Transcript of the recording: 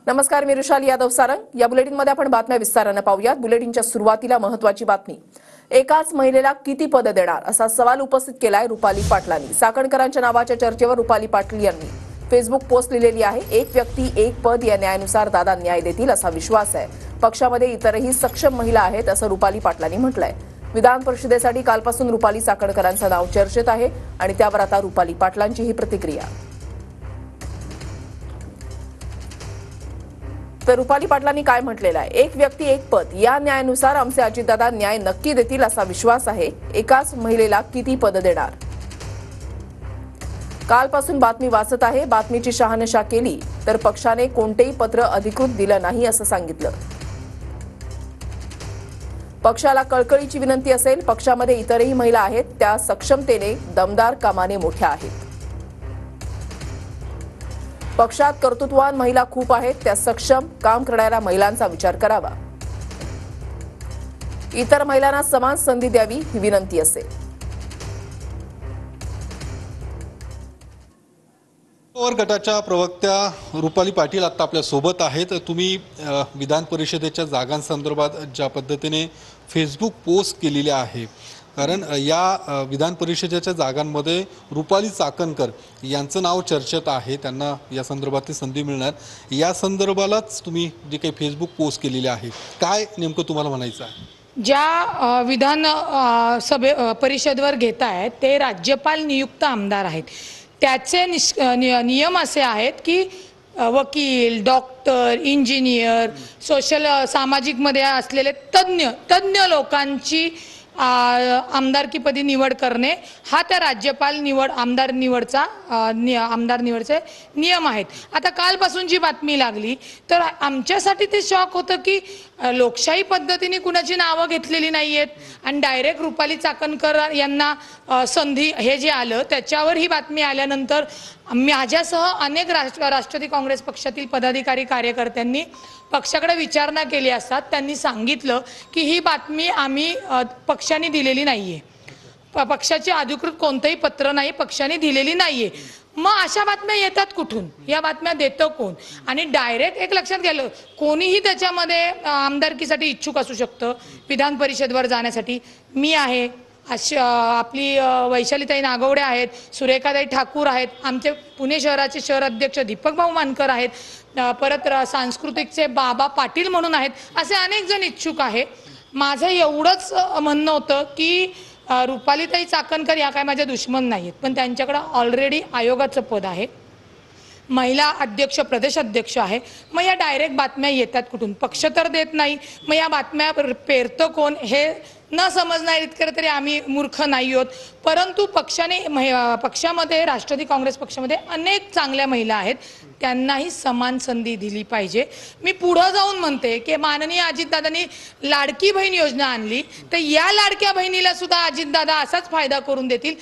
नमस्कार, मी रुशाली यादव सारंग। या बुलेटिनमध्ये आपण बातम्या विस्ताराने पाहूयात। बुलेटिनच्या सुरुवातीला महत्त्वाची बातमी। एकाच महिलेला किती पद देणार असा सवाल उपस्थित केलाय रुपाली पाटलांनी। चाकणकरांच्या नावाच्या चर्चेवर रुपाली पाटील यांनी फेसबुक पोस्ट लिहिलेली आहे। एक व्यक्ती एक पद या न्यायानुसार दादा न्याय देतील असा विश्वास आहे। पक्षामध्ये इतरही सक्षम महिला आहेत असं रुपाली पाटलांनी म्हटलंय। विधान परिषदेसाठी कालपासून रुपाली चाकणकरांचं नाव चर्चेत आहे आणि त्यावर आता रुपाली पाटलांची ही प्रतिक्रिया। तर रुपाली पाटलांनी काय म्हटलेलं आहे? एक व्यक्ती एक पद या न्यायानुसार आमचे अजितदादा न्याय नक्की देतील असा विश्वास आहे। एकाच महिलेला किती पद देणार? कालपासून बातमी वाचत आहे। बातमीची शहानिशा केली तर पक्षाने कोणतेही पत्र अधिकृत दिलं नाही असं सांगितलं। पक्षाला कळकळीची विनंती असेल, पक्षामध्ये इतरही महिला आहेत, त्या सक्षमतेने दमदार कामाने मोठ्या आहेत। पक्षात कर्तृत्ववान महिला खूप आहेत, त्या सक्षम काम करणाऱ्या महिलांचा विचार करावा। इतर महिलांना समान संधी द्यावी ही विनंती असेल। पवार गटाच्या प्रवक्त्या रुपाली पाटील आता आपल्या सोबत आहेत। तुम्ही विधान परिषदेच्या जागांसंदर्भात ज्या पद्धतीने फेसबुक पोस्ट केलेली आहे, कारण या विधान परिषदेच्या जागांमध्ये रुपाली चाकणकर यांचं नाव चर्चेत आहे, त्यांना या संदर्भातली संधी मिळणार, या संदर्भालाच तुम्ही जे काही फेसबुक पोस्ट केलेले आहे, काय नेमकं तुम्हाला म्हणायचं आहे? ज्या विधान परिषदेवर घेत आहेत ते राज्यपाल नियुक्त आमदार आहेत। त्याचे नियम असे आहेत की वकील, डॉक्टर, इंजिनियर, सोशल सामाजिकमध्ये असलेले तज्ञ लोकांची आमदारकीपदी निवड करणे हा त्या राज्यपाल आमदार निवडचे नियम आहेत। आता कालपासून जी बातमी लागली तर आमच्यासाठी ते शॉक होतं की लोकशाही पद्धतीने कुणाची नावं घेतलेली नाहीयेत आणि डायरेक्ट रुपाली चाकणकर यांना संधी हे जे आलं त्याच्यावर ही बातमी आल्यानंतर माझ्यासह अनेक राष्ट्रवादी काँग्रेस पक्षातील पदाधिकारी कार्यकर्त्यांनी पक्षाकडे विचारणा केली असता त्यांनी सांगितलं की ही बातमी आम्ही पक्षाने दिलेली नाहीये, पक्षाचे अधिकृत कोणतेही पत्र नाही, पक्षाने दिलेली नाहीये। मग अशा बातम्या येतात कुठून? या बातम्या देतं कोण? आणि डायरेक्ट एक लक्षात गेलं, कोणीही त्याच्यामध्ये आमदारकीसाठी इच्छुक असू शकतं, विधान परिषदेवर जाण्यासाठी। मी आहे, आपली वैशालीताई नागवडे आहेत, सुरेखाताई ठाकूर आहेत, आमचे पुणे शहराचे शहर अध्यक्ष दीपक भाऊ मानकर आहेत, परत सांस्कृतिकचे बाबा पाटील म्हणून आहेत, असे अनेक जण इच्छुक आहेत। माझं एवढंच म्हणणं होतं की रुपालीताई चाकणकर या काय माझ्या दुश्मन नाहीत, पण त्यांच्याकडे ऑलरेडी आयोगाचं पद आहे, महिला अध्यक्ष प्रदेश अध्यक्ष आहे। मग या डायरेक्ट बातम्या येतात कुठून? पक्ष तर देत नाही, मग या बातम्या पेरतं कोण हे न समजणार इतकं तरी आम्ही मूर्ख नाही आहोत। परंतु पक्षामध्ये राष्ट्रवादी काँग्रेस पक्षामध्ये अनेक चांगल्या महिला आहेत, त्यांनाही समान संधी दिली पाहिजे। मी पुढे जाऊन म्हणते की माननीय अजितदादांनी लाडकी बहीण योजना आणली, तर या लाडक्या बहिणीला सुद्धा अजितदादा असाच फायदा करून देतील।